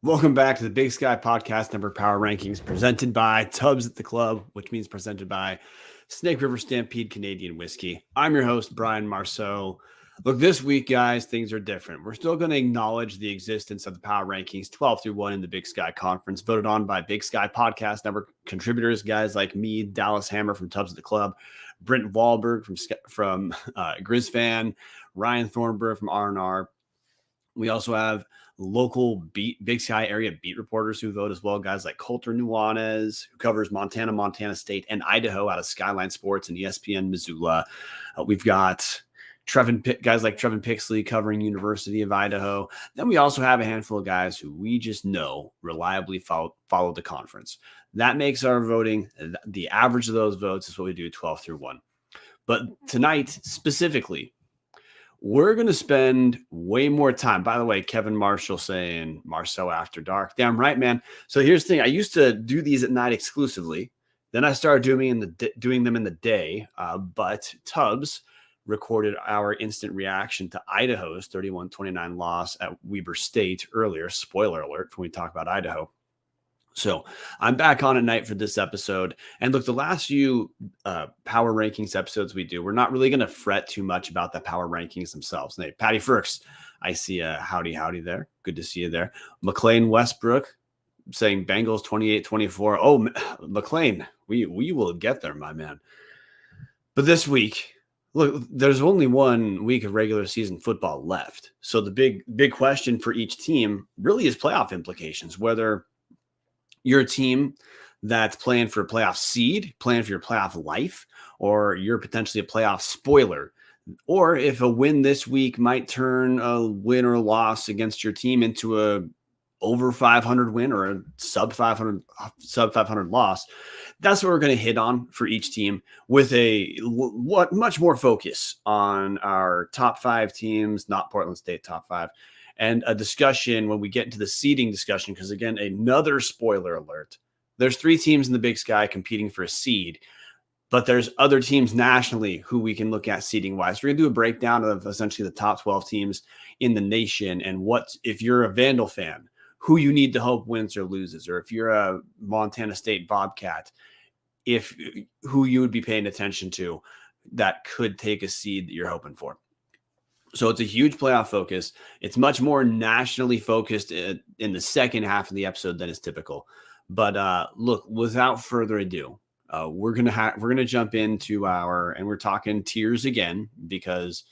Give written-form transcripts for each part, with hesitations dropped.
Welcome back to the Big Sky Podcast Number Power Rankings presented by Tubbs at the Club, which means presented by Snake River Stampede Canadian Whiskey. I'm your host, Brian Marceau. Look, this week, guys, things are different. We're still going to acknowledge the existence of the Power Rankings 12 through 1 in the Big Sky Conference, voted on by Big Sky Podcast Network contributors, guys like me, Dallas Hammer from Tubbs at the Club, Brent Wahlberg from GrizzFan, Ryan Thornburg from R&R. We also have local Big Sky area beat reporters who vote as well. Guys like Coulter Nuanez, who covers Montana, Montana State, and Idaho out of Skyline Sports and ESPN Missoula. We've got guys like Trevin Pixley covering University of Idaho. Then we also have a handful of guys who we just know reliably follow the conference. That makes our voting, the average of those votes is what we do 12 through 1. But tonight, specifically, we're going to spend way more time. By the way, Kevin Marshall saying Marceau After Dark. Damn right, man. So here's the thing. I used to do these at night exclusively. Then I started doing them in the day. But Tubbs recorded our instant reaction to Idaho's 31-29 loss at Weber State earlier. Spoiler alert when we talk about Idaho. So I'm back on at night for this episode. And look, the last few power rankings episodes we do, we're not really going to fret too much about the power rankings themselves. Hey, Patty Firks, I see a howdy there. Good to see you there. McLean Westbrook saying Bengals 28-24. Oh, McLean, we will get there, my man. But this week, look, there's only 1 week of regular season football left. So the big question for each team really is playoff implications, whether you're a team that's playing for a playoff seed, playing for your playoff life, or you're potentially a playoff spoiler. Or if a win this week might turn a win or a loss against your team into a over 500 win or a sub 500 loss. That's what we're going to hit on for each team with much more focus on our top 5 teams, not Portland State top 5. And a discussion when we get into the seeding discussion, because again, another spoiler alert, there's 3 teams in the Big Sky competing for a seed, but there's other teams nationally who we can look at seeding wise. We're going to do a breakdown of essentially the top 12 teams in the nation and what, if you're a Vandal fan, who you need to hope wins or loses, or if you're a Montana State Bobcat, who you would be paying attention to that could take a seed that you're hoping for. So it's a huge playoff focus. It's much more nationally focused in the second half of the episode than is typical. But look, without further ado, we're gonna jump into and we're talking tiers again, because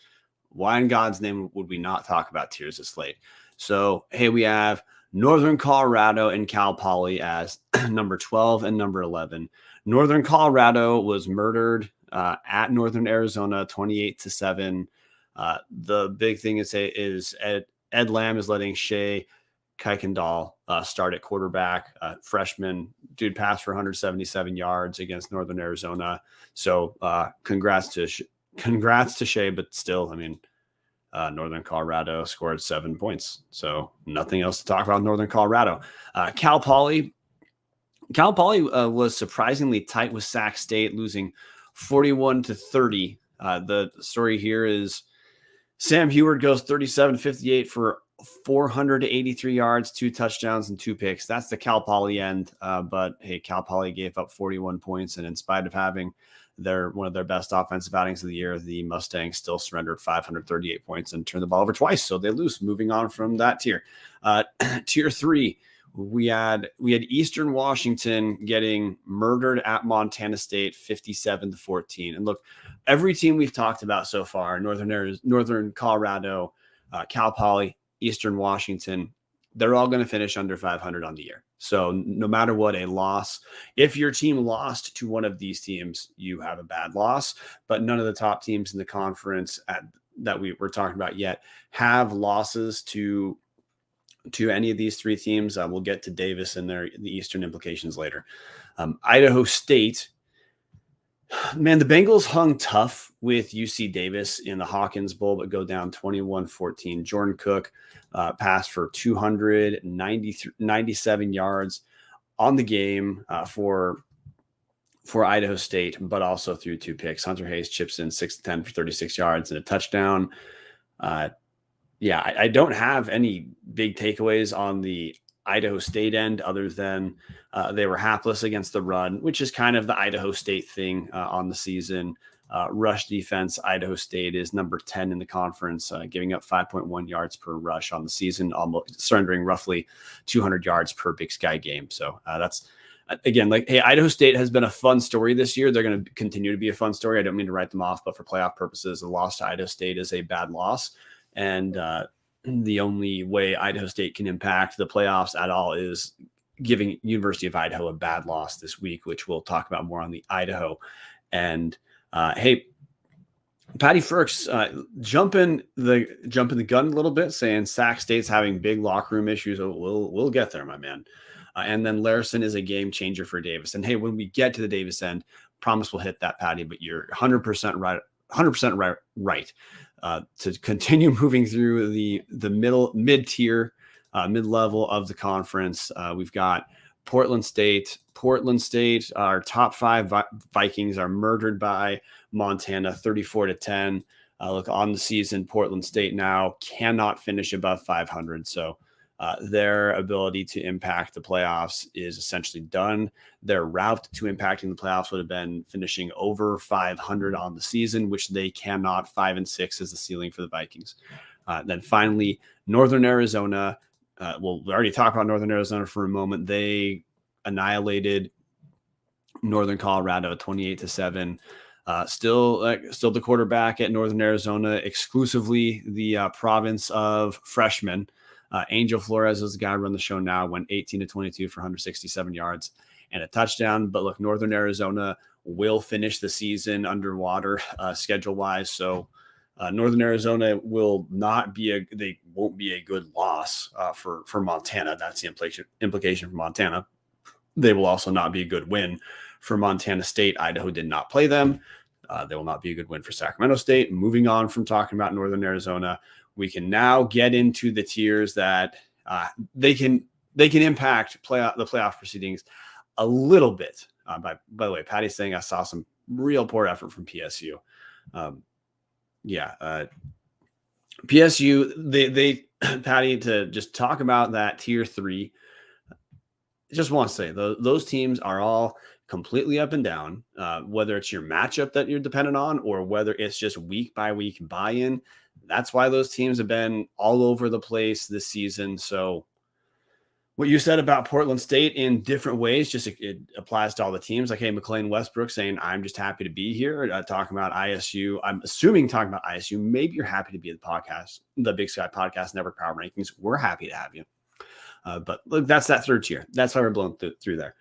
why in God's name would we not talk about tiers this late? So hey, we have Northern Colorado and Cal Poly as number 12 and number 11. Northern Colorado was murdered at Northern Arizona 28-7. The big thing is Ed Lamb is letting Shea Kuykendall start at quarterback. Freshman dude passed for 177 yards against Northern Arizona. So congrats to Shea, but still, I mean, Northern Colorado scored 7 points. So nothing else to talk about Northern Colorado. Cal Poly was surprisingly tight with Sac State, losing 41-30. The story here is Sam Heward goes 37-58 for 483 yards, 2 touchdowns, and 2 picks. That's the Cal Poly end. But hey, Cal Poly gave up 41 points, and in spite of having one of their best offensive outings of the year, the Mustangs still surrendered 538 points and turned the ball over twice. So they lose. Moving on from that tier. Tier 3, we had Eastern Washington getting murdered at Montana State 57-14. And look, every team we've talked about so far, Northern Colorado, Cal Poly, Eastern Washington, they're all going to finish under 500 on the year. So no matter what, a loss, if your team lost to one of these teams, you have a bad loss. But none of the top teams in the conference that we're talking about yet have losses to any of these 3 teams. We'll get to Davis and the Eastern implications later. Idaho State, man, the Bengals hung tough with UC Davis in the Hawkins Bowl, but go down 21-14. Jordan Cook passed for 297 yards on the game for Idaho State, but also threw 2 picks. Hunter Hayes chips in 6-10 for 36 yards and a touchdown. I don't have any big takeaways on the Idaho State end, other than they were hapless against the run, which is kind of the Idaho State thing on the season. Rush defense, Idaho State is number 10 in the conference, giving up 5.1 yards per rush on the season, almost surrendering roughly 200 yards per Big Sky game. So that's, again, like, hey, Idaho State has been a fun story this year. They're going to continue to be a fun story. I don't mean to write them off, but for playoff purposes, the loss to Idaho State is a bad loss. And the only way Idaho State can impact the playoffs at all is giving University of Idaho a bad loss this week, which we'll talk about more on the Idaho. And hey, Patty Ferks jumping the gun a little bit, saying Sac State's having big locker room issues. We'll get there, my man. And then Larson is a game changer for Davis. And hey, when we get to the Davis end, promise we'll hit that, Patty. But you're 100% right. 100% right. To continue moving through the mid-tier, mid-level of the conference, we've got Portland State, our top 5 Vikings are murdered by Montana 34-10. Look, on the season, Portland State now cannot finish above 500. So their ability to impact the playoffs is essentially done. Their route to impacting the playoffs would have been finishing over 500 on the season, which they cannot. 5-6 is the ceiling for the Vikings. Then finally, Northern Arizona. We already talked about Northern Arizona for a moment. They annihilated Northern Colorado 28-7. Still the quarterback at Northern Arizona, exclusively the province of freshmen. Angel Flores is the guy running the show now, went 18-22 for 167 yards and a touchdown. But look, Northern Arizona will finish the season underwater schedule-wise. So Northern Arizona won't be a good loss for Montana. That's the implication for Montana. They will also not be a good win for Montana State. Idaho did not play them. They will not be a good win for Sacramento State. Moving on from talking about Northern Arizona, we can now get into the tiers that they can impact the playoff proceedings a little bit. By the way, Patty's saying I saw some real poor effort from PSU. PSU, they Patty, to just talk about that tier 3. Just want to say those teams are all completely up and down, whether it's your matchup that you're dependent on or whether it's just week by week buy-in. That's why those teams have been all over the place this season. So what you said about Portland State in different ways, just it applies to all the teams. Like, hey, McLean Westbrook saying, I'm just happy to be here. Talking about ISU. I'm assuming talking about ISU. Maybe you're happy to be at the podcast, the Big Sky Podcast Network Power Rankings. We're happy to have you. But look, that's that third tier. That's why we're blowing through there.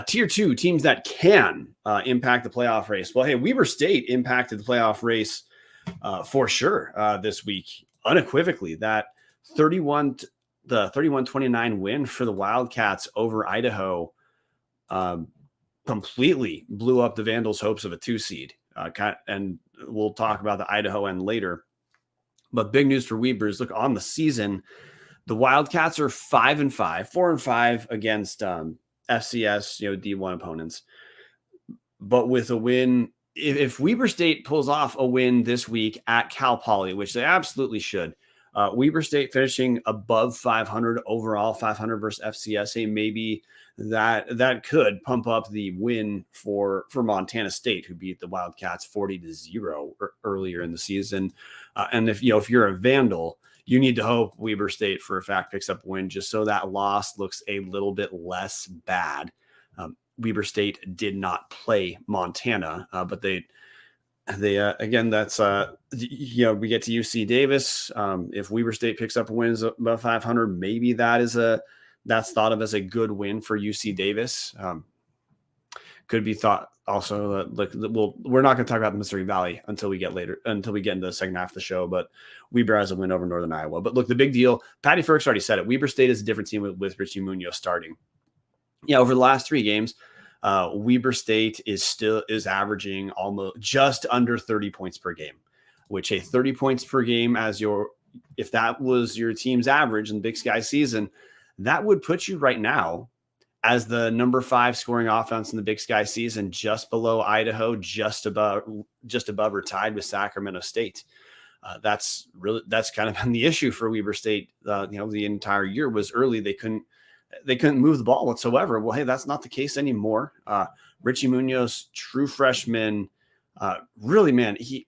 Tier 2, teams that can impact the playoff race. Well, hey, Weber State impacted the playoff race for sure this week, unequivocally. That 31-29 win for the Wildcats over Idaho completely blew up the Vandals' hopes of a 2 seed. And we'll talk about the Idaho end later. But big news for Weber's. Look, on the season, the Wildcats are 5-5, 4-5 against FCS, D1 opponents. But with a win, if Weber State pulls off a win this week at Cal Poly, which they absolutely should, Weber State finishing above 500 overall, 500 versus FCS, maybe that could pump up the win for Montana State, who beat the Wildcats 40-0 earlier in the season. And if you're a Vandal, you need to hope Weber State for a fact picks up a win just so that loss looks a little bit less bad. Weber State did not play Montana, but they again, that's we get to UC Davis. If Weber State picks up a win above 500, maybe that's thought of as a good win for UC Davis. Could be thought also that we're not going to talk about the Missouri Valley until we get into the second half of the show, but Weber has a win over Northern Iowa. But look, the big deal, Patty Ferks already said it. Weber State is a different team with Richie Munoz starting. Yeah, over the last 3 games, Weber State is averaging almost just under 30 points per game, which 30 points per game if that was your team's average in the Big Sky season, that would put you right now as the number 5 scoring offense in the Big Sky season, just below Idaho, just above or tied with Sacramento State. That's kind of been the issue for Weber State. The entire year was early. They couldn't. they couldn't move the ball whatsoever. Well, hey, that's not the case anymore. Richie Munoz, true freshman, really, man, he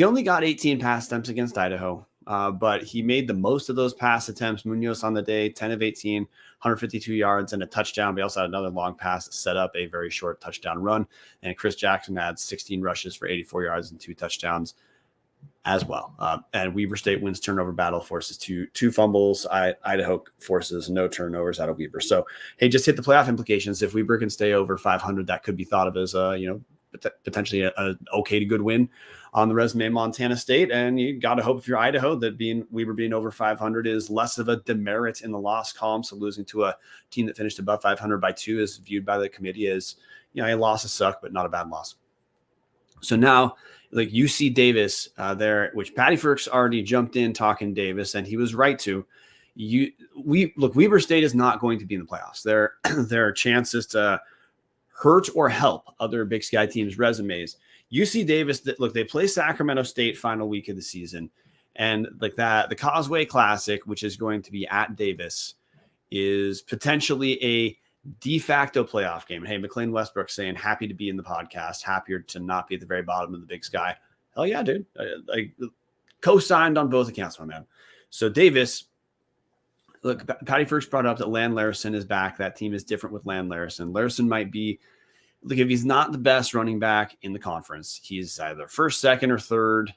only got 18 pass attempts against Idaho, but he made the most of those pass attempts. Munoz on the day, 10 of 18, 152 yards and a touchdown. But he also had another long pass that set up a very short touchdown run. And Chris Jackson had 16 rushes for 84 yards and 2 touchdowns as well. And Weber State wins turnover battle, forces two fumbles. Idaho forces no turnovers out of Weber. So, hey, just hit the playoff implications. If Weber can stay over 500, that could be thought of as potentially a okay to good win on the resume of Montana State. And you got to hope if you're Idaho that Weber being over 500 is less of a demerit in the loss column. So losing to a team that finished above 500 by 2 is viewed by the committee as, a losses suck, but not a bad loss. So now, like UC Davis there, which Patty Ferks already jumped in talking Davis, and he was right to. Weber State is not going to be in the playoffs. There are chances to hurt or help other Big Sky teams' resumes. UC Davis, they play Sacramento State final week of the season, and the Causeway Classic, which is going to be at Davis, is potentially a de facto playoff game. Hey, McLean Westbrook saying happy to be in the podcast, happier to not be at the very bottom of the Big Sky. Hell yeah, dude! Co-signed on both accounts, my man. So Davis. Look, Patty first brought up that Land Larison is back. That team is different with Land Larison. Larison might be, if he's not the best running back in the conference, he's either first, second, or third,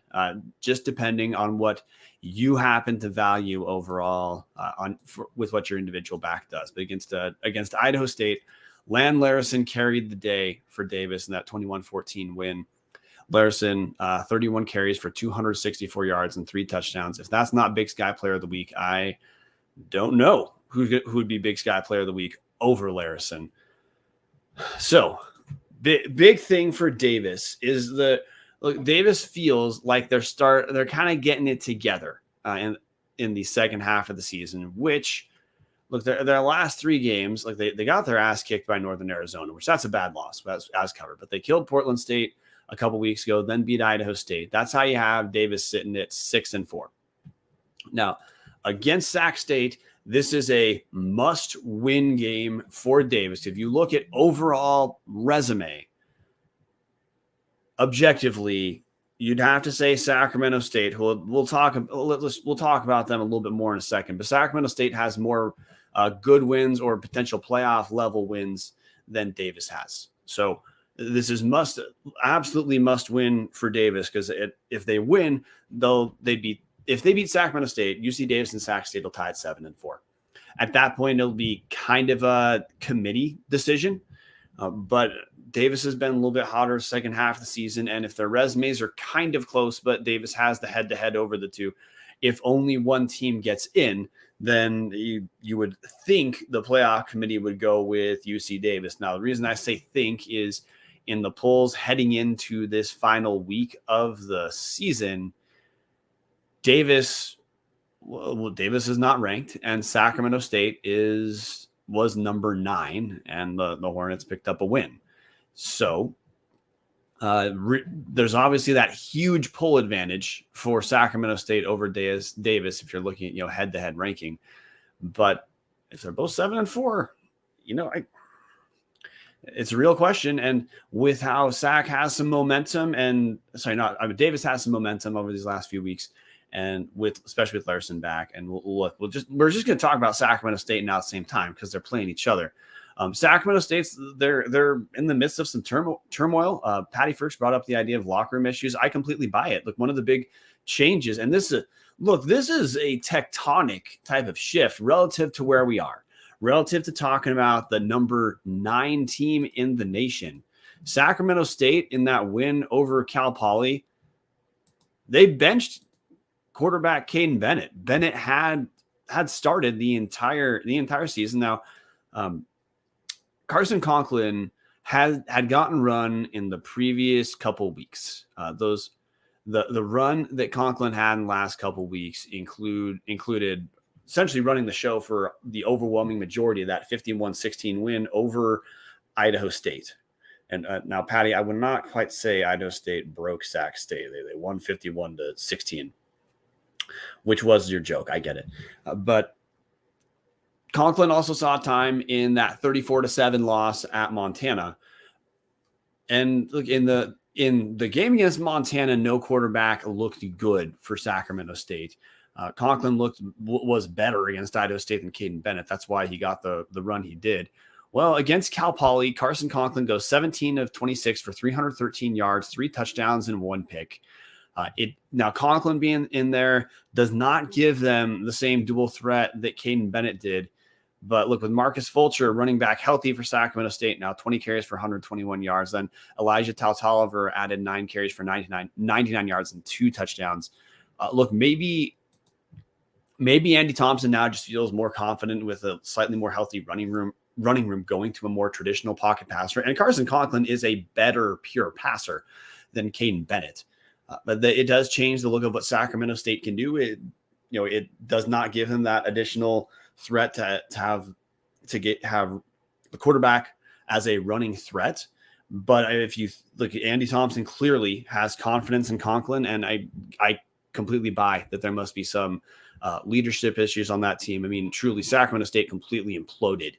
just depending on what you happen to value overall with what your individual back does. But against Idaho State, Land Larison carried the day for Davis in that 21-14 win. Larison, 31 carries for 264 yards and 3 touchdowns. If that's not Big Sky Player of the Week, I don't know who would be Big Sky Player of the Week over Larison. So, big thing for Davis is Davis feels like they're kind of getting it together in the second half of the season, which their last 3 games, they got their ass kicked by Northern Arizona, which that's a bad loss, as covered. But they killed Portland State a couple weeks ago, then beat Idaho State. That's how you have Davis sitting at 6-4. Now, against Sac State, this is a must-win game for Davis. If you look at overall resume, objectively, you'd have to say Sacramento State, who we'll talk about them a little bit more in a second. But Sacramento State has more good wins or potential playoff level wins than Davis has. So this is absolutely must win for Davis, because if they win, if they beat Sacramento State, UC Davis and Sac State will tie at 7-4. At that point, it'll be kind of a committee decision. But Davis has been a little bit hotter second half of the season. And if their resumes are kind of close, but Davis has the head-to-head over the two, if only one team gets in, then you would think the playoff committee would go with UC Davis. Now, the reason I say think is in the polls heading into this final week of the season, Davis is not ranked, and Sacramento State was number 9, and the Hornets picked up a win. So there's obviously that huge pull advantage for Sacramento State over Davis if you're looking at head-to-head ranking. But if they're both 7-4, it's a real question. And with how Sac has some momentum, Davis has some momentum over these last few weeks, and especially with Larson back. And we're just going to talk about Sacramento State now at the same time because they're playing each other. Sacramento State's they're in the midst of some turmoil. Patty Ferks brought up the idea of locker room issues. I completely buy it. Look, one of the big changes, and this is a tectonic type of shift relative to where we are, relative to talking about the number 9 team in the nation. Sacramento State, in that win over Cal Poly, they benched quarterback Caden Bennett. Bennett had started the entire season. Now, Carson Conklin had gotten run in the previous couple weeks. The run that Conklin had in the last couple weeks included essentially running the show for the overwhelming majority of that 51-16 win over Idaho State. And now, Patty, I would not quite say Idaho State broke Sac State. They won 51-16, which was your joke. I get it. But Conklin also saw time in that 34-7 loss at Montana. And look, in the game against Montana, no quarterback looked good for Sacramento State. Conklin was better against Idaho State than Caden Bennett. That's why he got the run he did. Well, against Cal Poly, Carson Conklin goes 17 of 26 for 313 yards, 3 touchdowns, and 1 pick. Now Conklin being in there does not give them the same dual threat that Caden Bennett did. But look, with Marcus Fulcher running back healthy for Sacramento State now, 20 carries for 121 yards. Then Elijah Tautoliver added 9 carries for 99 yards and 2 touchdowns. Look, maybe Andy Thompson now just feels more confident with a slightly more healthy running room going to a more traditional pocket passer. And Carson Conklin is a better pure passer than Caden Bennett. But it does change the look of what Sacramento State can do. It does not give him that additional threat to have the quarterback as a running threat. But if you look at Andy Thompson, clearly has confidence in Conklin, and I completely buy that there must be some leadership issues on that team. I mean, truly, Sacramento State completely imploded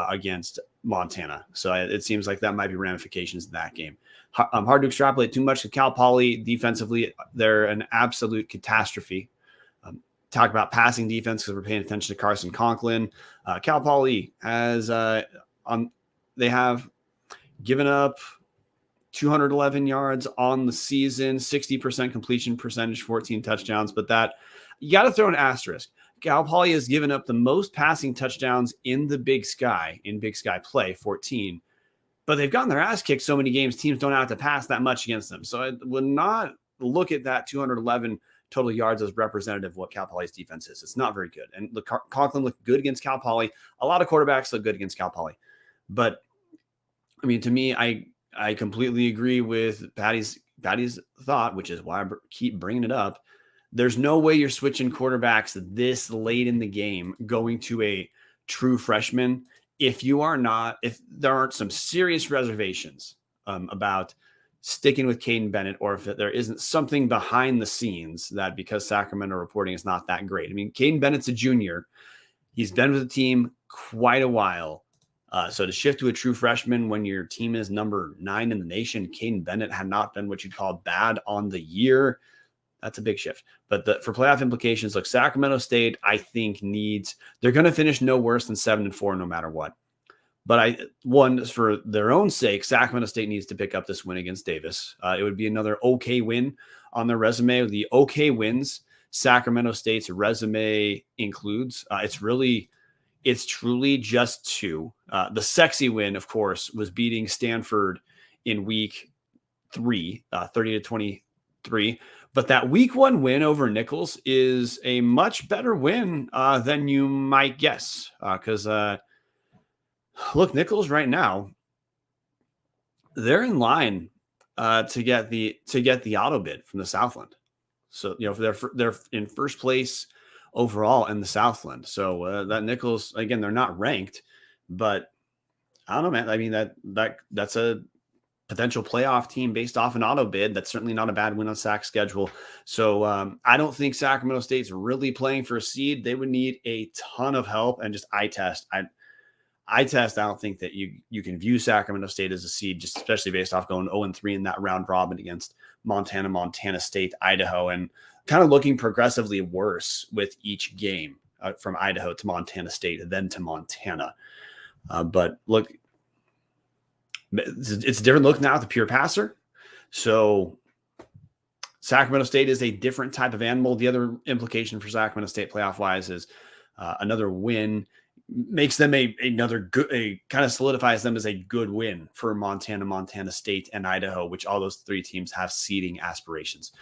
against Montana. So it seems like that might be ramifications in that game. Hard to extrapolate too much to Cal Poly. Defensively, they're an absolute catastrophe. Talk about passing defense because we're paying attention to Carson Conklin. Cal Poly has they have given up 211 yards on the season, 60% completion percentage, 14 touchdowns. But that you got to throw an asterisk. Cal Poly has given up the most passing touchdowns in the Big Sky play, 14. But they've gotten their ass kicked so many games, teams don't have to pass that much against them. So I would not look at that 211 total yards as representative of what Cal Poly's defense is. It's not very good. And Conklin looked good against Cal Poly. A lot of quarterbacks look good against Cal Poly. But, I mean, to me, I completely agree with Patty's thought, which is why I keep bringing it up. There's no way you're switching quarterbacks this late in the game going to a true freshman if there aren't some serious reservations about sticking with Caden Bennett, or if there isn't something behind the scenes that because Sacramento reporting is not that great. I mean, Caden Bennett's a junior. He's been with the team quite a while. So to shift to a true freshman when your team is number 9 in the nation, Caden Bennett had not been what you'd call bad on the year. That's a big shift. But for playoff implications, look, Sacramento State, I think they're going to finish no worse than 7-4 no matter what. But for their own sake, Sacramento State needs to pick up this win against Davis. It would be another okay win on their resume. The okay wins Sacramento State's resume includes, it's truly just 2. The sexy win, of course, was beating Stanford in week 3, 30-23. But that week 1 win over Nichols is a much better win than you might guess. Because look, Nichols right now, they're in line to get the auto bid from the Southland. So they're in first place overall in the Southland. So that Nichols, again, they're not ranked, but I don't know, man. I mean that's a potential playoff team based off an auto bid. That's certainly not a bad win on Sac's schedule. So I don't think Sacramento State's really playing for a seed. They would need a ton of help and just eye test. I don't think that you can view Sacramento State as a seed, just especially based off going 0-3 in that round robin against Montana State, Idaho, and kind of looking progressively worse with each game from Idaho to Montana State, then to Montana. But look, it's a different look now at the pure passer. So Sacramento State is a different type of animal. The other implication for Sacramento State playoff wise is another win makes them kind of solidifies them as a good win for Montana State, and Idaho, which all those 3 teams have seeding aspirations.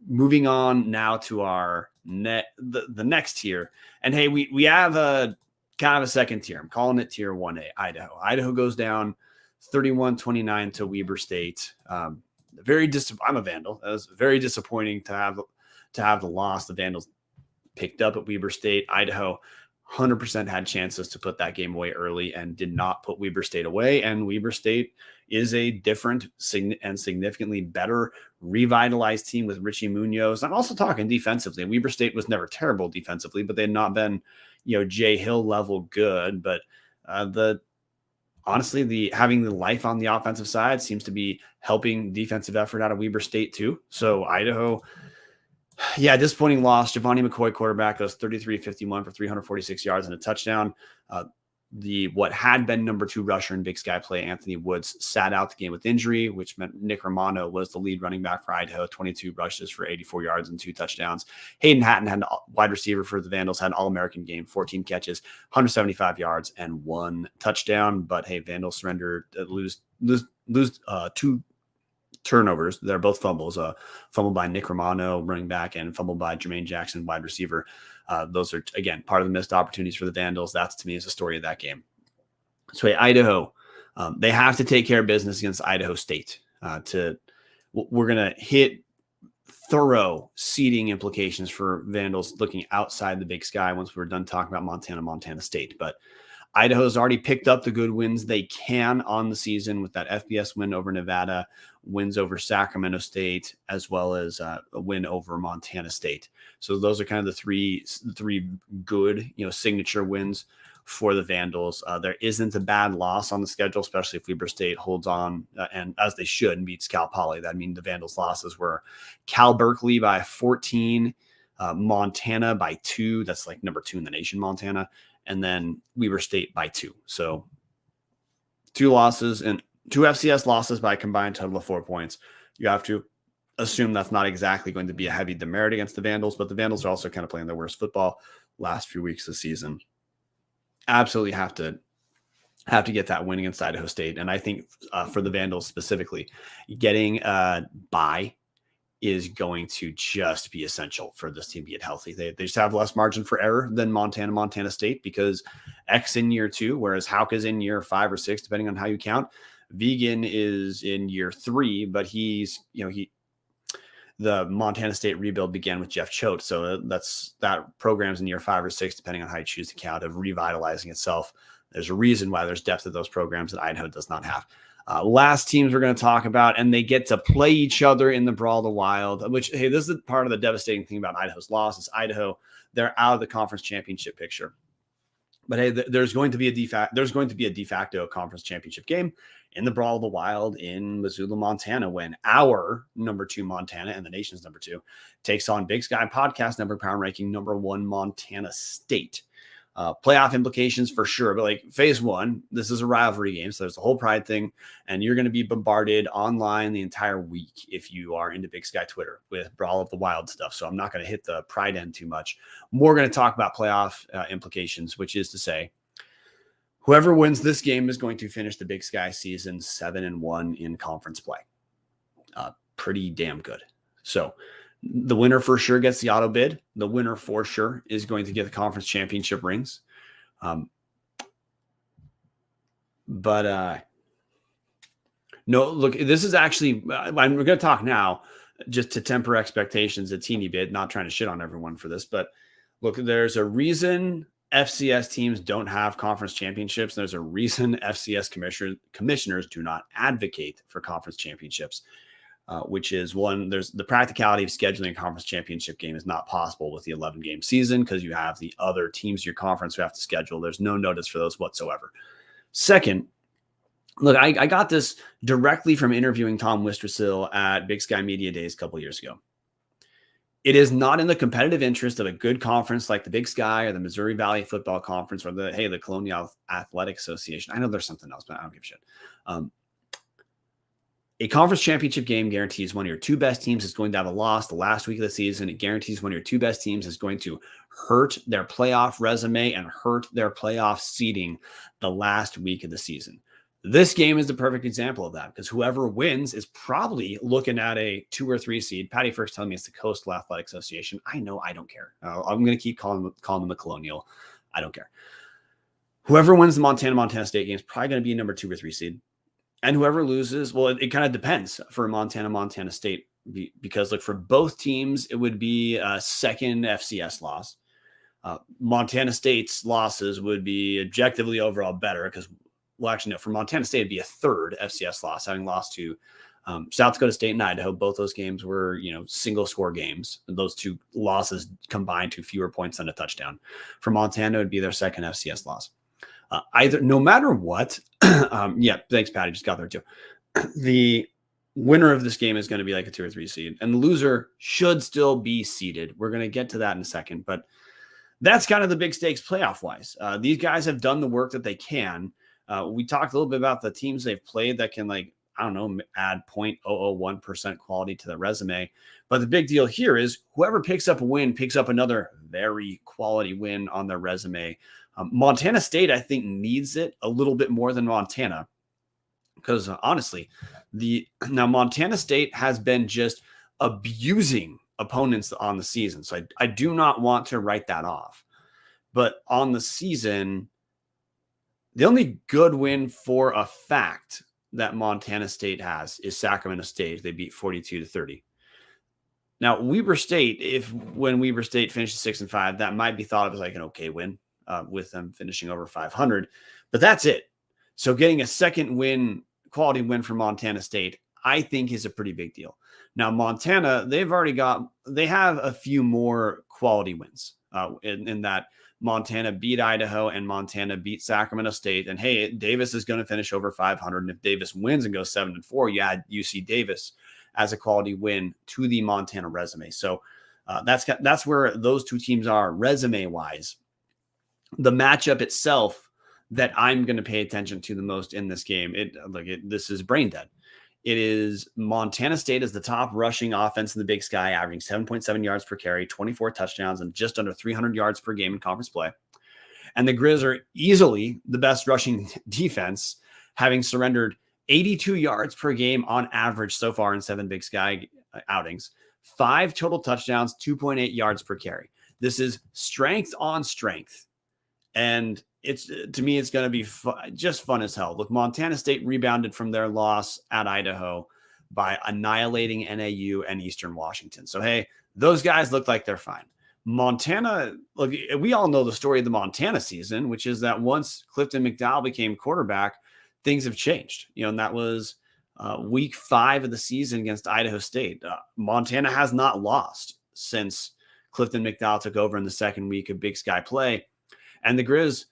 Moving on now to the next tier. And hey, we have a kind of a second tier. I'm calling it tier 1A, Idaho. Idaho goes down 31-29 to Weber State. I'm a Vandal. It was very disappointing to have the loss. The Vandals picked up at Weber State. Idaho 100% had chances to put that game away early and did not put Weber State away. And Weber State is a different and significantly better revitalized team with Richie Munoz. I'm also talking defensively. Weber State was never terrible defensively, but they had not been, Jay Hill level good. But honestly, having the life on the offensive side seems to be helping defensive effort out of Weber State too. So Idaho, disappointing loss. Giovanni McCoy, quarterback, goes 33-51 for 346 yards and a touchdown. What had been number 2 rusher in Big Sky play, Anthony Woods, sat out the game with injury, which meant Nick Romano was the lead running back for Idaho, 22 rushes for 84 yards and 2 touchdowns. Hayden Hatton, had wide receiver for the Vandals, had an All-American game, 14 catches, 175 yards, and 1 touchdown. But hey, Vandals surrendered, lose 2 turnovers. They're both fumbles, fumble by Nick Romano, running back, and fumble by Jermaine Jackson, wide receiver. Those are, again, part of the missed opportunities for the Vandals. That's, to me, is the story of that game. So Idaho, they have to take care of business against Idaho State. We're going to hit thorough seeding implications for Vandals looking outside the Big Sky once we're done talking about Montana State. But Idaho's already picked up the good wins they can on the season with that FBS win over Nevada, wins over Sacramento State, as well as a win over Montana State. So those are kind of the three good, signature wins for the Vandals. There isn't a bad loss on the schedule, especially if Weber State holds on, and as they should, and beats Cal Poly. That means the Vandals' losses were Cal Berkeley by 14, Montana by 2. That's like number 2 in the nation, Montana. And then Weber State by 2. So 2 losses and 2 FCS losses by a combined total of 4 points. You have to assume that's not exactly going to be a heavy demerit against the Vandals, but the Vandals are also kind of playing their worst football last few weeks of the season. Absolutely have to get that win against Idaho State. And I think for the Vandals specifically, getting a bye is going to just be essential for this team to get healthy. They just have less margin for error than Montana State, because X in year 2, whereas Hauck is in year 5 or 6, depending on how you count. Vegan is in year 3, but the Montana State rebuild began with Jeff Choate. So that program's in year 5 or 6, depending on how you choose to count, of revitalizing itself. There's a reason why there's depth of those programs that Idaho does not have. Last teams we're going to talk about, and they get to play each other in the Brawl of the Wild, which, hey, this is part of the devastating thing about Idaho's loss is Idaho, they're out of the conference championship picture. But hey, there's going to be a de facto conference championship game in the Brawl of the Wild in Missoula, Montana, when our number 2 Montana and the nation's number 2 takes on Big Sky Podcast number power ranking number 1 Montana State. Playoff implications for sure, but like phase 1, this is a rivalry game, so there's a whole pride thing, and you're going to be bombarded online the entire week if you are into Big Sky Twitter with Brawl of the Wild stuff. So I'm not going to hit the pride end too much. More going to talk about playoff implications, which is to say, whoever wins this game is going to finish the Big Sky season 7-1 in conference play. Pretty damn good. So the winner for sure gets the auto bid. The winner for sure is going to get the conference championship rings. No, look, this is actually, we're going to talk now just to temper expectations a teeny bit, not trying to shit on everyone for this, but look, there's a reason FCS teams don't have conference championships. There's a reason FCS commissioners do not advocate for conference championships. Which is one, there's the practicality of scheduling a conference championship game is not possible with the 11-game season because you have the other teams in your conference who have to schedule. There's no notice for those whatsoever. Second, look, I got this directly from interviewing Tom Wistrcill at Big Sky Media Days a couple years ago. It is not in the competitive interest of a good conference like the Big Sky or the Missouri Valley Football Conference or the Colonial Athletic Association. I know there's something else, but I don't give a shit. A conference championship game guarantees one of your 2 best teams is going to have a loss the last week of the season. It guarantees one of your 2 best teams is going to hurt their playoff resume and hurt their playoff seeding the last week of the season. This game is the perfect example of that because whoever wins is probably looking at a 2 or 3 seed. Patty first telling me it's the Coastal Athletic Association. I know, I don't care. I'm going to keep calling them the Colonial. I don't care. Whoever wins the Montana State game is probably going to be number 2 or 3 seed. And whoever loses, well, it kind of depends for Montana State because, look, for both teams, it would be a second FCS loss. Montana State's losses would be objectively overall better because, well, actually, no, for Montana State, it'd be a third FCS loss, having lost to South Dakota State and Idaho. Both those games were, single score games. Those two losses combined to fewer points than a touchdown. For Montana, it would be their second FCS loss. No matter what, thanks, Patty. Just got there too. The winner of this game is going to be like a 2 or 3 seed, and the loser should still be seeded. We're going to get to that in a second, but that's kind of the big stakes playoff wise. These guys have done the work that they can. We talked a little bit about the teams they've played that can, add 0.001% quality to the resume. But the big deal here is whoever picks up a win picks up another very quality win on their resume. Montana State, I think, needs it a little bit more than Montana because honestly, Montana State has been just abusing opponents on the season. So I do not want to write that off. But on the season, the only good win for a fact that Montana State has is Sacramento State. They beat 42-30. Now, Weber State, when Weber State finishes 6-5, that might be thought of as like an okay win with them finishing over 500, but that's it. So getting a second quality win for Montana State, I think is a pretty big deal. Now, Montana, they have a few more quality wins in that Montana beat Idaho and Montana beat Sacramento State. And hey, Davis is going to finish over 500. And if Davis wins and goes 7-4, you add UC Davis as a quality win to the Montana resume. So that's where those two teams are resume wise. The matchup itself that I'm going to pay attention to the most in this game, this is brain dead. It is Montana State as the top rushing offense in the Big Sky, averaging 7.7 yards per carry, 24 touchdowns, and just under 300 yards per game in conference play. And the Grizz are easily the best rushing defense, having surrendered 82 yards per game on average so far in 7 Big Sky outings, 5 total touchdowns, 2.8 yards per carry. This is strength on strength. And to me, it's going to be just fun as hell. Look, Montana State rebounded from their loss at Idaho by annihilating NAU and Eastern Washington. So, hey, those guys look like they're fine. Montana, look, we all know the story of the Montana season, which is that once Clifton McDowell became quarterback, things have changed. And that was week 5 of the season against Idaho State. Montana has not lost since Clifton McDowell took over in the second week of Big Sky play. And the Grizz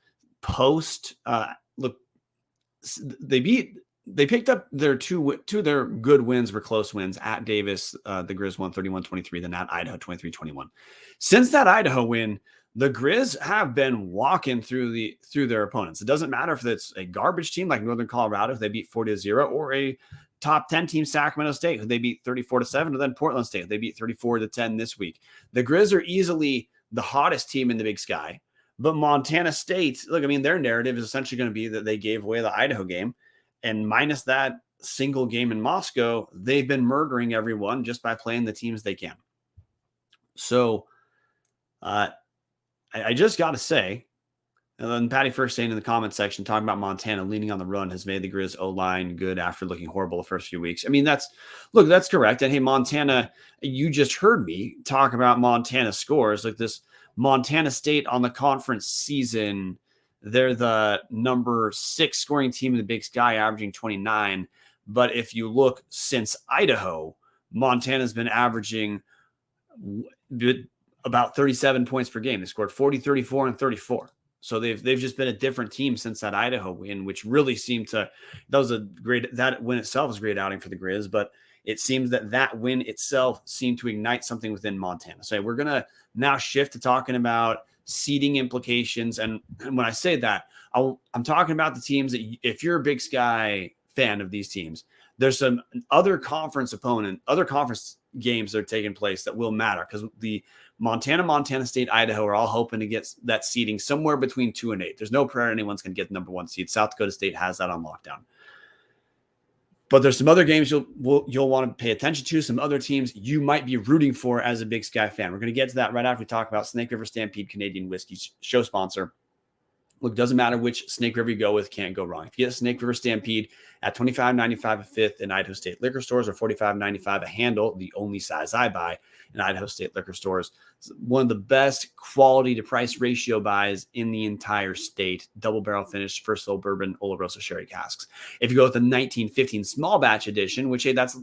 they picked up their two of their good wins were close wins at Davis. The Grizz won 31-23, then at Idaho 23-21. Since that Idaho win, the Grizz have been walking through their opponents. It doesn't matter if it's a garbage team like Northern Colorado, who they beat 40-0, or a top 10 team Sacramento State, who they beat 34-7, or then Portland State, who they beat 34-10 this week. The Grizz are easily the hottest team in the Big Sky. But Montana State, their narrative is essentially going to be that they gave away the Idaho game. And minus that single game in Moscow, they've been murdering everyone just by playing the teams they can. So I just got to say, and then Patty first saying in the comment section, talking about Montana leaning on the run has made the Grizz O-line good after looking horrible the first few weeks. That's correct. And hey, Montana, you just heard me talk about Montana scores. Like this Montana State on the conference season, they're the number 6 scoring team in the Big Sky, averaging 29. But if you look since Idaho, Montana's been averaging about 37 points per game. They scored 40, 34, and 34. So they've just been a different team since that Idaho win, which really seemed to, that win itself was a great outing for the Grizz, but it seems that win itself seemed to ignite something within Montana. So we're going to now shift to talking about seeding implications. And when I say that, I'm talking about the teams that, if you're a Big Sky fan of these teams, there's some other conference games that are taking place that will matter, because the Montana State, Idaho are all hoping to get that seeding somewhere between 2 and 8. There's no prayer anyone's going to get the number 1 seed. South Dakota State has that on lockdown. But there's some other games you'll want to pay attention to, some other teams you might be rooting for as a Big Sky fan. We're going to get to that right after we talk about Snake River Stampede Canadian Whiskey's show sponsor, Look, doesn't matter which Snake River you go with, can't go wrong. If you get a Snake River Stampede at $25.95 a fifth in Idaho State liquor stores or $45.95 a handle, the only size I buy in Idaho State liquor stores, it's one of the best quality to price ratio buys in the entire state. Double barrel finished, first fill bourbon, Oloroso sherry casks. If you go with the 1915 small batch edition, which, hey, that's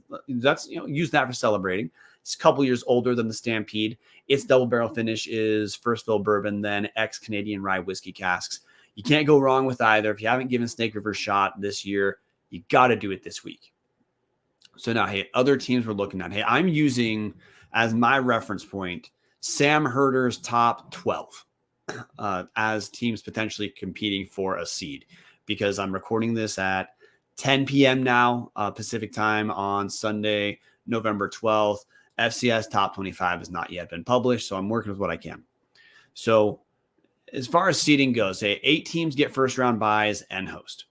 use that for celebrating. It's a couple years older than the Stampede. Its double barrel finish is first fill bourbon, then ex-Canadian rye whiskey casks. You can't go wrong with either. If you haven't given Snake River a shot this year, you got to do it this week. So now, hey, other teams we're looking at. Hey, I'm using as my reference point Sam Herder's top 12 as teams potentially competing for a seed, because I'm recording this at 10 p.m. now, Pacific time on Sunday, November 12th. FCS top 25 has not yet been published, so I'm working with what I can. So as far as seeding goes, say 8 teams get first round buys and host.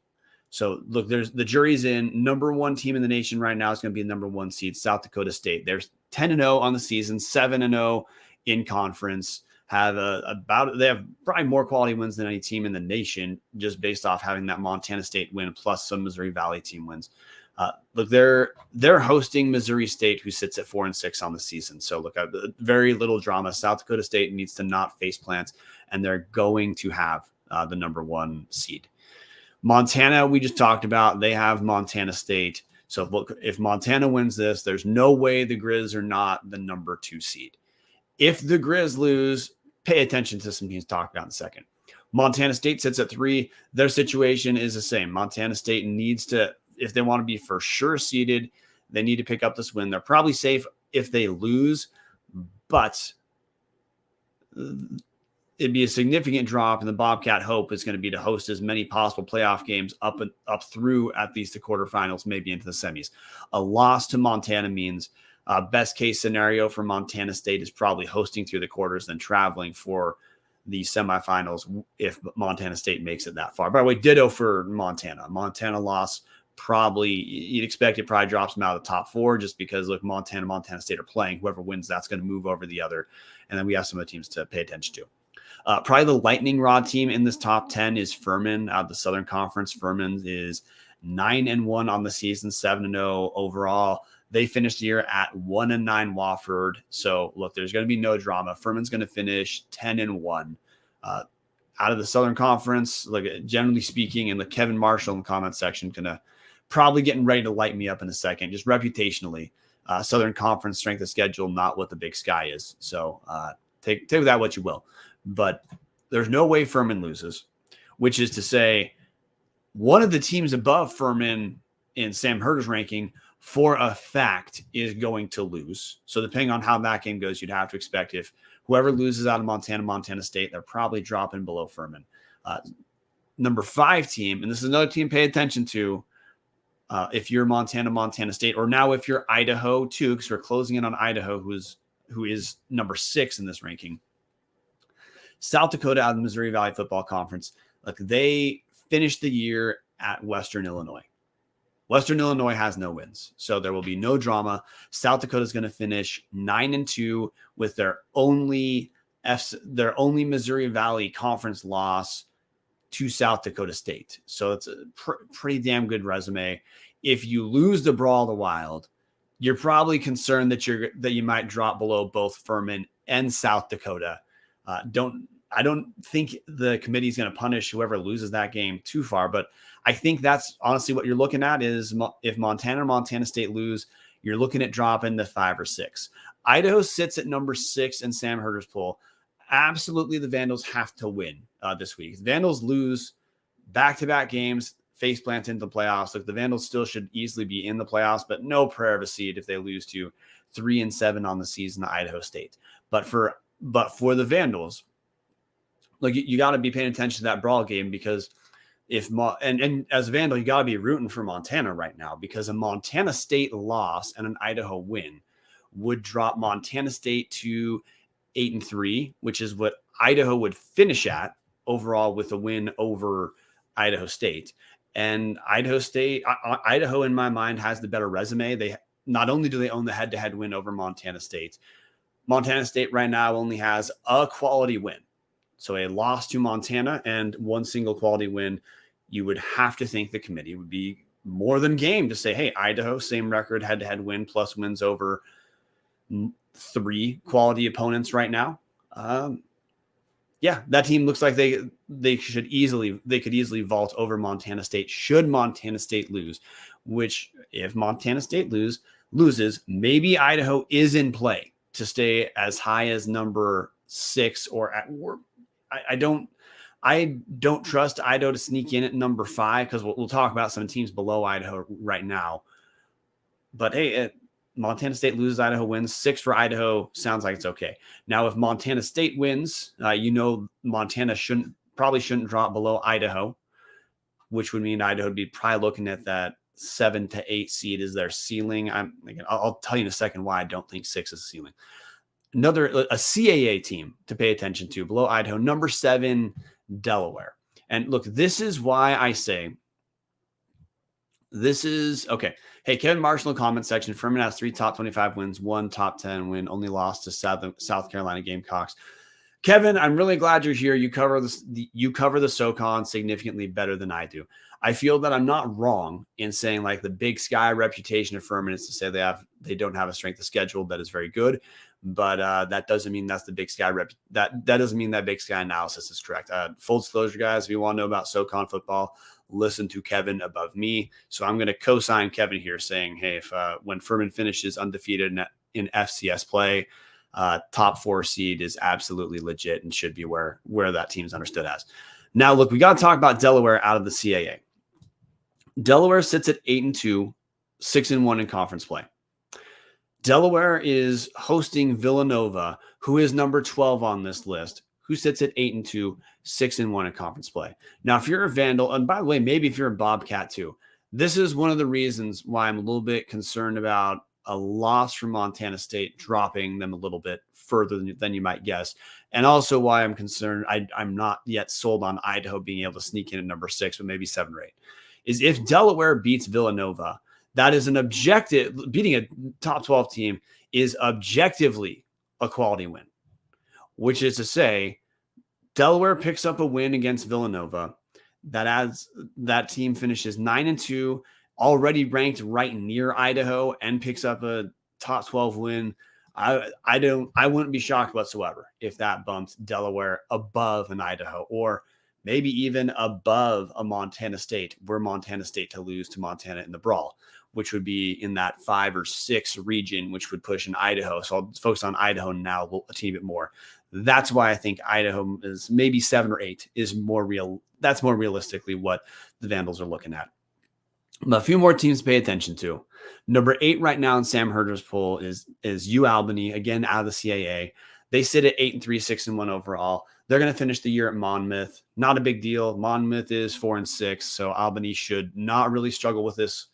So look, there's the jury's in. Number 1 team in the nation right now is going to be the number 1 seed, South Dakota State. There's 10-0 on the season, 7-0 in conference. They have probably more quality wins than any team in the nation, just based off having that Montana State win plus some Missouri Valley team wins. Look, they're hosting Missouri State, who sits at 4-6 on the season. So look, very little drama. South Dakota State needs to not face plants, and they're going to have the number 1 seed. Montana, we just talked about, they have Montana State. So look, if Montana wins this, there's no way the Grizz are not the number 2 seed. If the Grizz lose, pay attention to some teams talked about in a second. Montana State sits at 3. Their situation is the same. Montana State needs to, if they want to be for sure seeded, they need to pick up this win. They're probably safe if they lose, but it'd be a significant drop, and the Bobcat hope is going to be to host as many possible playoff games up through at least the quarterfinals, maybe into the semis. A loss to Montana means best case scenario for Montana State is probably hosting through the quarters, then traveling for the semifinals if Montana State makes it that far. By the way, ditto for Montana. Montana loss, probably you'd expect it probably drops them out of the top 4, just because look, Montana State are playing. Whoever wins, that's going to move over the other. And then we have some of the teams to pay attention to. Probably the lightning rod team in this top 10 is Furman out of the Southern Conference. Furman is 9-1 on the season, 7-0 overall. They finished the year at 1-9 Wofford. So look, there's going to be no drama. Furman's going to finish 10-1 out of the Southern Conference. Like, generally speaking, and the Kevin Marshall in the comment section gonna probably getting ready to light me up in a second, just reputationally. Southern Conference strength of schedule, not what the Big Sky is. So take with that what you will. But there's no way Furman loses, which is to say one of the teams above Furman in Sam Herder's ranking for a fact is going to lose. So depending on how that game goes, you'd have to expect if whoever loses out of Montana State, they're probably dropping below Furman. Number 5 team, and this is another team pay attention to if you're Montana State, or now if you're Idaho too, because we're closing in on Idaho, who is number 6 in this ranking. South Dakota out of the Missouri Valley Football Conference. Look, they finished the year at Western Illinois. Western Illinois has no wins, so there will be no drama. South Dakota is going to finish 9-2 with their only Missouri Valley Conference loss to South Dakota State. So it's a pretty damn good resume. If you lose the Brawl of the Wild, you're probably concerned that you might drop below both Furman and South Dakota. I don't think the committee is going to punish whoever loses that game too far, but I think that's honestly what you're looking at is if Montana or Montana State lose, you're looking at dropping to 5 or 6. Idaho sits at number 6 in Sam Herder's poll. Absolutely, the Vandals have to win this week. The Vandals lose back-to-back games, face plant into the playoffs. Like, the Vandals still should easily be in the playoffs, but no prayer of a seed if they lose to 3-7 on the season to Idaho State. But for the Vandals, like, you got to be paying attention to that Brawl game, because and as a Vandal, you got to be rooting for Montana right now, because a Montana State loss and an Idaho win would drop Montana State to 8-3, which is what Idaho would finish at overall with a win over Idaho State. And Idaho in my mind has the better resume. They not only do they own the head-to-head win over Montana State right now only has a quality win. So a loss to Montana and one single quality win, you would have to think the committee would be more than game to say, hey, Idaho, same record, head-to-head win, plus wins over 3 quality opponents right now. Yeah, that team looks like they could easily vault over Montana State should Montana State lose, which if Montana State loses, maybe Idaho is in play to stay as high as number 6 I don't trust Idaho to sneak in at number 5 because we'll talk about some teams below Idaho right now. But hey, Montana State loses, Idaho wins. 6 for Idaho sounds like it's okay. Now, if Montana State wins, Montana probably shouldn't drop below Idaho, which would mean Idaho would be probably looking at that 7 to 8 seed is their ceiling. I'll tell you in a second why I don't think 6 is the ceiling. A CAA team to pay attention to below Idaho, number 7, Delaware. And look, this is why I say this is okay. Hey, Kevin Marshall in the comment section. Furman has 3 top 25 wins, 1 top 10 win, only lost to South Carolina Gamecocks. Kevin, I'm really glad you're here. You cover the SoCon significantly better than I do. I feel that I'm not wrong in saying like the Big Sky reputation of Furman is to say they don't have a strength of schedule that is very good, but that doesn't mean that's the Big Sky that doesn't mean that Big Sky analysis is correct. Full disclosure, guys, if you want to know about SoCon football, listen to Kevin above me. So I'm going to co-sign Kevin here saying, hey, if when Furman finishes undefeated in FCS play, top 4 seed is absolutely legit and should be where that team's understood as. Now, look, we got to talk about Delaware out of the CAA. Delaware sits at 8-2, 6-1 in conference play. Delaware is hosting Villanova, who is number 12 on this list, who sits at 8-2, 6-1 in conference play. Now, if you're a Vandal, and by the way, maybe if you're a Bobcat too, this is one of the reasons why I'm a little bit concerned about a loss from Montana State dropping them a little bit further than you might guess. And also why I'm concerned, I'm not yet sold on Idaho being able to sneak in at number 6, but maybe 7 or 8, is if Delaware beats Villanova, that is an objective. Beating a top 12 team is objectively a quality win, which is to say Delaware picks up a win against Villanova. That team finishes 9-2, already ranked right near Idaho, and picks up a top 12 win. I wouldn't be shocked whatsoever if that bumps Delaware above an Idaho, or maybe even above a Montana State, were Montana State to lose to Montana in the brawl, which would be in that 5 or 6 region, which would push in Idaho. So I'll focus on Idaho now a teeny bit more. That's why I think Idaho is maybe 7 or 8 is more real. That's more realistically what the Vandals are looking at. But a few more teams to pay attention to. Number 8 right now in Sam Herder's poll is UAlbany, again out of the CAA. They sit at 8-3, 6-1 overall. They're going to finish the year at Monmouth. Not a big deal. Monmouth is 4-6, so Albany should not really struggle with this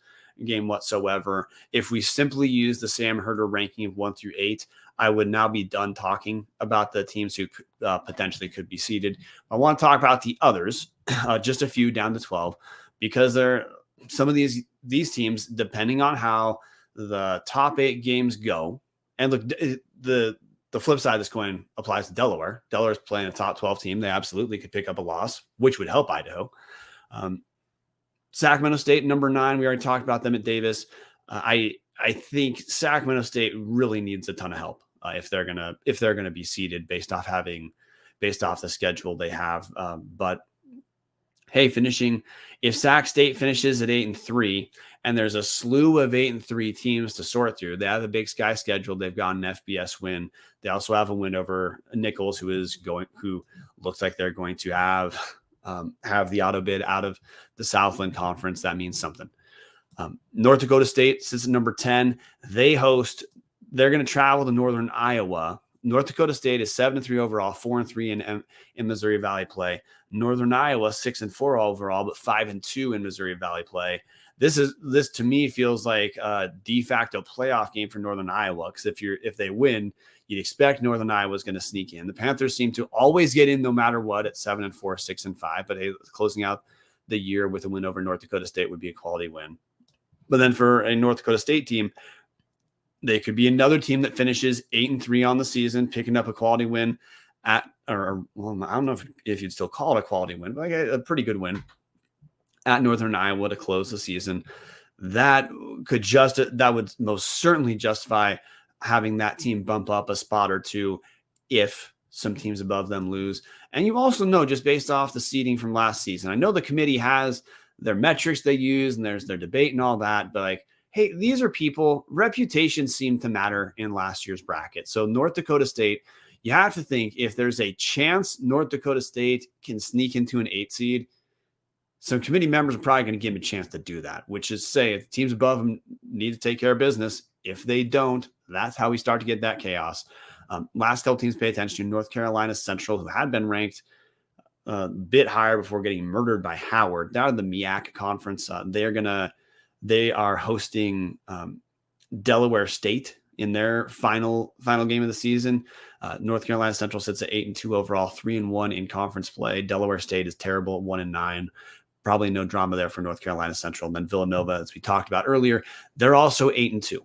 game whatsoever. If we simply use the Sam Herder ranking of 1 through 8, I would now be done talking about the teams who potentially could be seeded. I want to talk about the others, just a few down to 12, because some of these teams, depending on how the top 8 games go, and look, the flip side of this coin applies to Delaware. Delaware's playing a top 12 team. They absolutely could pick up a loss, which would help Idaho. Sacramento State, number 9. We already talked about them at Davis. I think Sacramento State really needs a ton of help if they're gonna be seeded based off the schedule they have. But hey, if Sac State finishes at 8-3, and there's a slew of 8-3 teams to sort through, they have a Big Sky schedule. They've got an FBS win. They also have a win over Nichols, who looks like they're going to have the auto bid out of the Southland Conference. That means something. North Dakota State sits at number 10. They're going to travel to Northern Iowa. North Dakota State is 7-3 overall, 4-3 in Missouri Valley play. Northern Iowa 6-4 overall, but 5-2 in Missouri Valley play. This to me feels like a de facto playoff game for Northern Iowa, because if they win, you'd expect Northern Iowa is going to sneak in. The Panthers seem to always get in no matter what at 7-4, 6-5. But hey, closing out the year with a win over North Dakota State would be a quality win. But then for a North Dakota State team, they could be another team that finishes 8-3 on the season, picking up a quality win. I don't know if you'd still call it a quality win, but like a pretty good win at Northern Iowa to close the season. That would most certainly justify having that team bump up a spot or two if some teams above them lose. And you also know, just based off the seeding from last season, I know the committee has their metrics they use and there's their debate and all that, but like, hey, these are people, reputations seem to matter in last year's bracket. So North Dakota State, you have to think, if there's a chance North Dakota State can sneak into an 8 seed, some committee members are probably going to give them a chance to do that, which is say if teams above them need to take care of business. If they don't, that's how we start to get that chaos. Last couple teams pay attention to: North Carolina Central, who had been ranked a bit higher before getting murdered by Howard. Down in the MEAC conference, they are hosting Delaware State in their final game of the season. North Carolina Central sits at 8-2 overall, 3-1 in conference play. Delaware State is terrible at 1-9. Probably no drama there for North Carolina Central. And then Villanova, as we talked about earlier, they're also 8-2.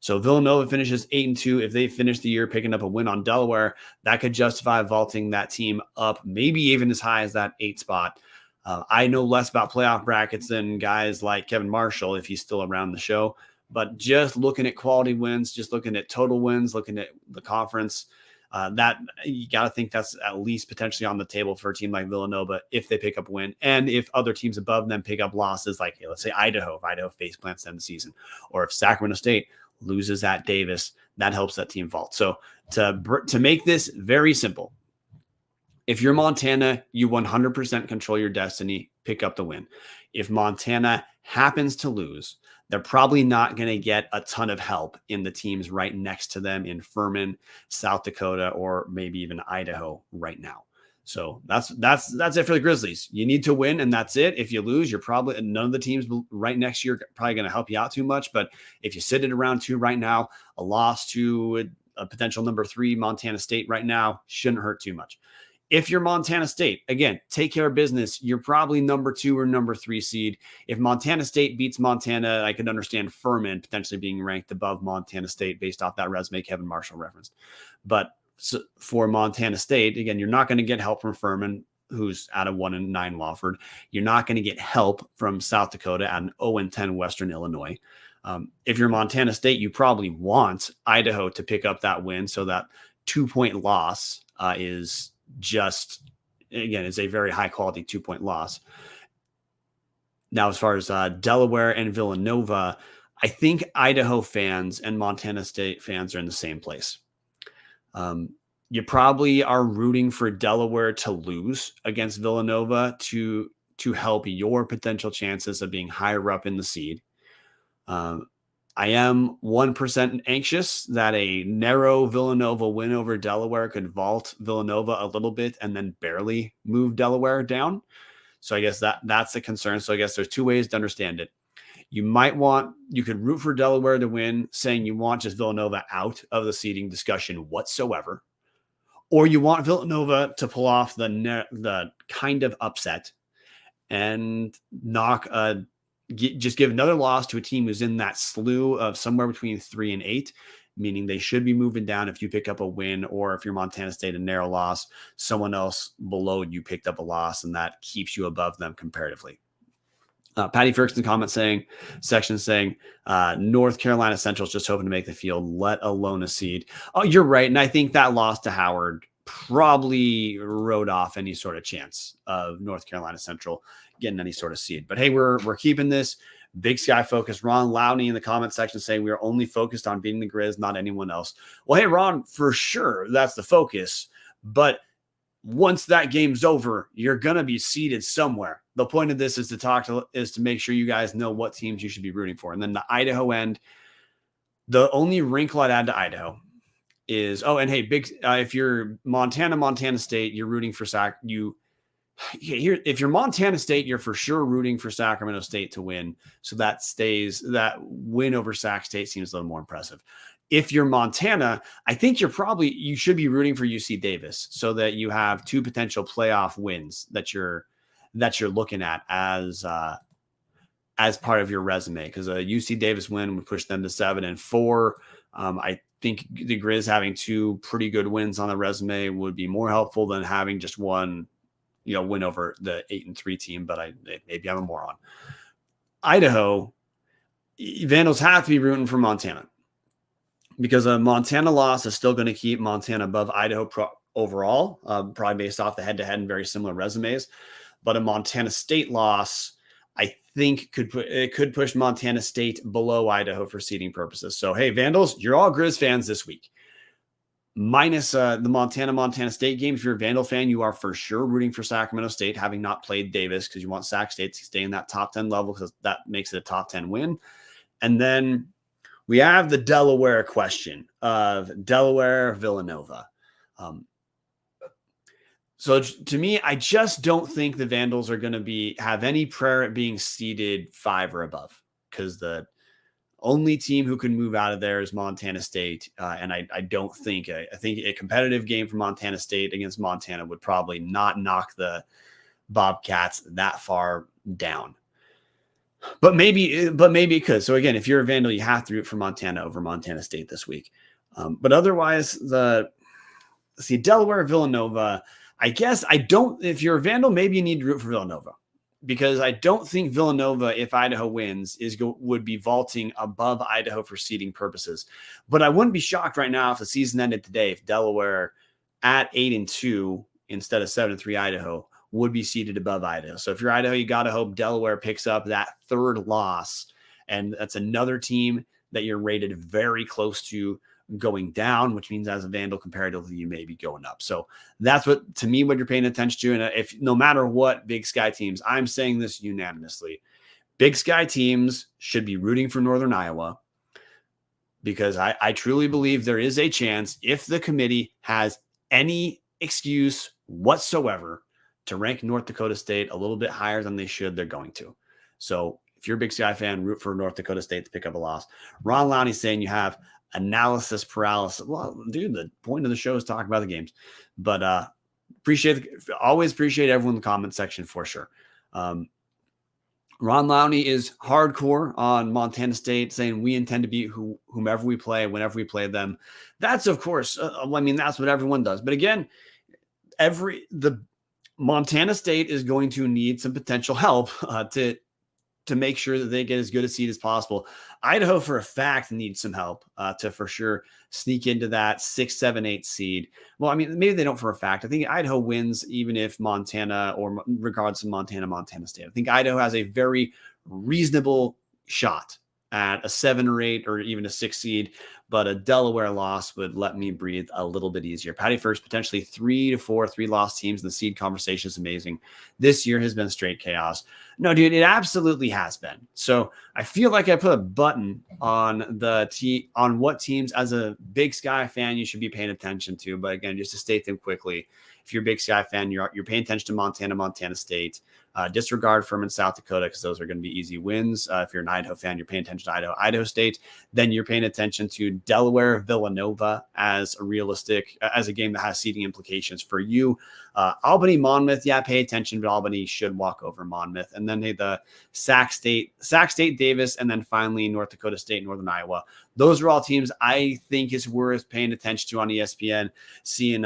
So Villanova finishes 8-2. If they finish the year picking up a win on Delaware, that could justify vaulting that team up, maybe even as high as that 8 spot. I know less about playoff brackets than guys like Kevin Marshall, if he's still around the show. But just looking at quality wins, just looking at total wins, looking at the conference, that you got to think that's at least potentially on the table for a team like Villanova if they pick up a win. And if other teams above them pick up losses, like let's say Idaho, if Idaho face plants them the season, or if Sacramento State loses at Davis, that helps that team vault. So to make this very simple, if you're Montana, you 100% control your destiny, pick up the win. If Montana happens to lose, they're probably not going to get a ton of help in the teams right next to them in Furman, South Dakota, or maybe even Idaho right now. So that's it for the Grizzlies. You need to win, and that's it. If you lose, you're probably none of the teams right next year probably going to help you out too much. But if you sit at around 2 right now, a loss to a potential number 3 Montana State right now shouldn't hurt too much. If you're Montana State, again, take care of business. You're probably number 2 or number 3 seed. If Montana State beats Montana, I could understand Furman potentially being ranked above Montana State based off that resume Kevin Marshall referenced. But for Montana State, again, you're not going to get help from Furman, who's at a 1-9 Wofford. You're not going to get help from South Dakota at an 0-10 Western Illinois. If you're Montana State, you probably want Idaho to pick up that win, so that 2-point loss is just, again, it's a very high quality 2-point loss. Now, as far as Delaware and Villanova, I think Idaho fans and Montana State fans are in the same place. You probably are rooting for Delaware to lose against Villanova to help your potential chances of being higher up in the seed. I am 1% anxious that a narrow Villanova win over Delaware could vault Villanova a little bit and then barely move Delaware down. So I guess that's the concern. So I guess there's 2 ways to understand it. You could root for Delaware to win, saying you want just Villanova out of the seeding discussion whatsoever, or you want Villanova to pull off the kind of upset and just give another loss to a team who's in that slew of somewhere between 3 and 8, meaning they should be moving down if you pick up a win, or if you're Montana State, a narrow loss, someone else below you picked up a loss, and that keeps you above them comparatively. Patty Ferguson comment section saying North Carolina Central is just hoping to make the field, let alone a seed. Oh, you're right. And I think that loss to Howard probably wrote off any sort of chance of North Carolina Central getting any sort of seed. But hey, we're keeping this Big Sky focus. Ron Lowney in the comment section saying we are only focused on beating the Grizz, not anyone else. Well, hey, Ron, for sure that's the focus. But once that game's over, you're going to be seated somewhere. The point of this is to make sure you guys know what teams you should be rooting for. And then the Idaho end, the only wrinkle I'd add to Idaho is, if you're Montana State, you're rooting for if you're Montana State, you're for sure rooting for Sacramento State to win. So that win over Sac State seems a little more impressive. If you're Montana, I think you should be rooting for UC Davis, so that you have 2 potential playoff wins that you're looking at as part of your resume, because a UC Davis win would push them to 7-4. I think the Grizz having 2 pretty good wins on the resume would be more helpful than having just one, win over the 8-3 team. But maybe I'm a moron. Idaho, Vandals have to be rooting for Montana, because a Montana loss is still going to keep Montana above Idaho overall, probably based off the head-to-head and very similar resumes. But a Montana State loss, I think, could push Montana State below Idaho for seeding purposes. So, hey, Vandals, you're all Grizz fans this week. Minus the Montana State game. If you're a Vandal fan, you are for sure rooting for Sacramento State, having not played Davis, because you want Sac State to stay in that top 10 level, because that makes it a top 10 win. And then we have the Delaware question of Delaware-Villanova. So to me, I just don't think the Vandals are going to have any prayer at being seeded 5 or above, because the only team who can move out of there is Montana State. And I don't think, I think a competitive game for Montana State against Montana would probably not knock the Bobcats that far down. But maybe it could. So again, if you're a Vandal, you have to root for Montana over Montana State this week. But otherwise, Delaware, Villanova, I guess if you're a Vandal, maybe you need to root for Villanova, because I don't think Villanova, if Idaho wins, would be vaulting above Idaho for seeding purposes. But I wouldn't be shocked right now if the season ended today, if Delaware at 8-2 instead of 7-3 Idaho would be seated above Idaho. So if you're Idaho, you got to hope Delaware picks up that 3rd loss. And that's another team that you're rated very close to going down, which means as a Vandal, comparatively, you may be going up. So that's what you're paying attention to. And if no matter what Big Sky teams, I'm saying this unanimously, Big Sky teams should be rooting for Northern Iowa, because I truly believe there is a chance, if the committee has any excuse whatsoever to rank North Dakota State a little bit higher than they should, they're going to. So if you're a Big Sky fan, root for North Dakota State to pick up a loss. Ron Lowney's saying you have analysis paralysis. Well, dude, the point of the show is talking about the games. But always appreciate everyone in the comment section for sure. Ron Lowney is hardcore on Montana State, saying we intend to beat whomever we play, whenever we play them. That's, of course, that's what everyone does. But again, the Montana State is going to need some potential help to make sure that they get as good a seed as possible. Idaho, for a fact, needs some help to for sure sneak into that 6, 7, 8 seed. Well, maybe they don't for a fact. I think Idaho wins even if Montana, or regardless of Montana State. I think Idaho has a very reasonable shot at a 7 or 8 or even a 6 seed, but a Delaware loss would let me breathe a little bit easier. Patty First, potentially 3 to 4 3-loss teams in the seed conversation is amazing. This year has been straight chaos. No, dude, it absolutely has been. So I feel like I put a button on on what teams, as a Big Sky fan, you should be paying attention to. But again, just to state them quickly, if you're a Big Sky fan, you're paying attention to Montana State. Disregard Furman, South Dakota, because those are going to be easy wins. If you're an Idaho fan, you're paying attention to Idaho State. Then you're paying attention to Delaware, Villanova as a game that has seeding implications for you. Albany, Monmouth, yeah, pay attention, but Albany should walk over Monmouth. And then the Sac State, Davis, and then finally North Dakota State, Northern Iowa. Those are all teams I think is worth paying attention to on ESPN, seeing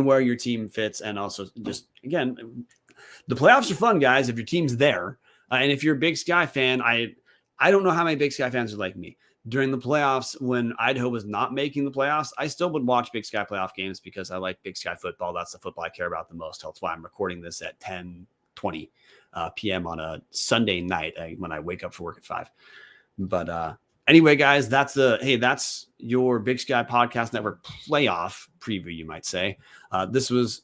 where your team fits, and also just, again, the playoffs are fun, guys, if your team's there. And if you're a Big Sky fan, I don't know how many Big Sky fans are like me. During the playoffs, when Idaho was not making the playoffs, I still would watch Big Sky playoff games because I like Big Sky football. That's the football I care about the most. That's why I'm recording this at 10:20 p.m. on a Sunday night when I wake up for work at 5. But anyway, guys, that's your Big Sky Podcast Network playoff preview, you might say. This was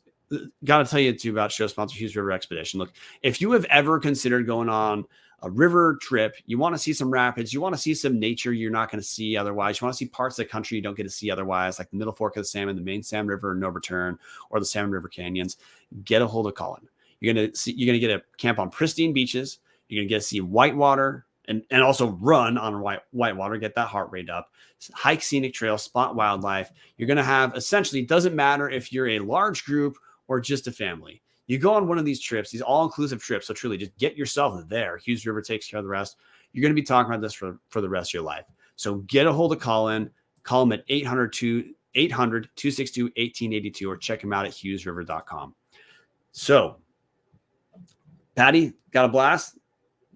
got to tell you too about show sponsor Hughes River Expedition. Look, if you have ever considered going on a river trip, you want to see some rapids, you want to see some nature you're not going to see otherwise, you want to see parts of the country you don't get to see otherwise, like the Middle Fork of the Salmon, the main Salmon River, No Return, or the Salmon River Canyons, get a hold of Colin. You're going to get a camp on pristine beaches. You're going to get to see whitewater and also run on whitewater, get that heart rate up, hike scenic trails, spot wildlife. You're going to have, essentially, it doesn't matter if you're a large group or just a family. You go on one of these trips, these all-inclusive trips, so truly just get yourself there. Hughes River takes care of the rest. You're going to be talking about this for the rest of your life. So get a hold of Colin. Call him at 800-262-1882 or check him out at hughesriver.com. So, Patty, got a blast.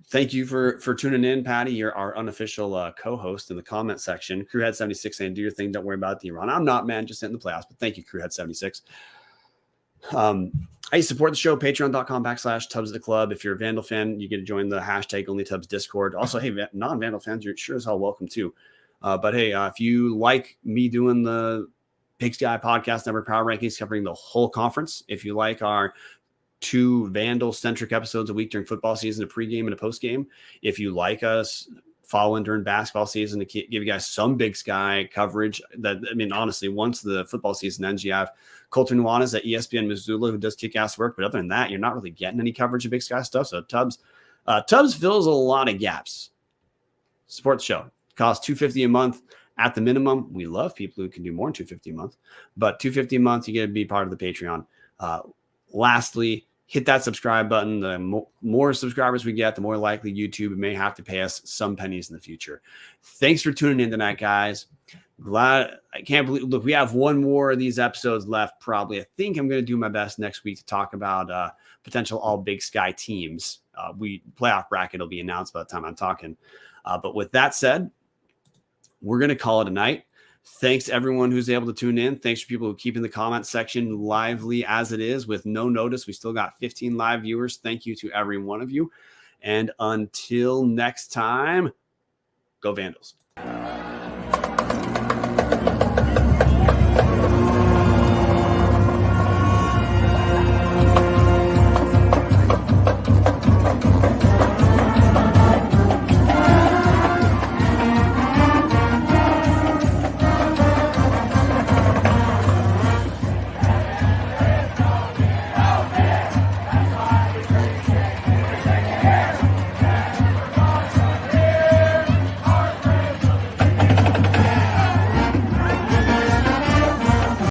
Thank you for tuning in, Patty. You're our unofficial co-host in the comment section. Crewhead76 saying, do your thing. Don't worry about the run. I'm not, man. Just hitting the playoffs. But thank you, Crewhead76. I support the show, patreon.com/Tubs at the Club. If you're a Vandal fan, you get to join the hashtag OnlyTubs Discord. Also, hey, non-Vandal fans, you're sure as hell welcome too. But hey, if you like me doing the Pigsky podcast number power rankings covering the whole conference, if you like our 2 Vandal-centric episodes a week during football season, a pregame and a postgame, if you like us following during basketball season to give you guys some Big Sky coverage, honestly, once the football season ends, you have Colter Nuanez at ESPN Missoula who does kick-ass work, but other than that, you're not really getting any coverage of Big Sky stuff. So Tubbs fills a lot of gaps. Support the show. Costs $250 a month at the minimum. We love people who can do more than $250 a month, but $250 a month, you get to be part of the Patreon. Lastly, hit that subscribe button. The more subscribers we get, the more likely YouTube may have to pay us some pennies in the future. Thanks for tuning in tonight, guys. I can't believe, look, we have one more of these episodes left, probably. I think I'm going to do my best next week to talk about potential all Big Sky teams. Playoff bracket will be announced by the time I'm talking. But with that said, we're going to call it a night. Thanks to everyone who's able to tune in. Thanks for people who keep in the comment section lively as it is with no notice. We still got 15 live viewers. Thank you to every one of you. And until next time, go Vandals.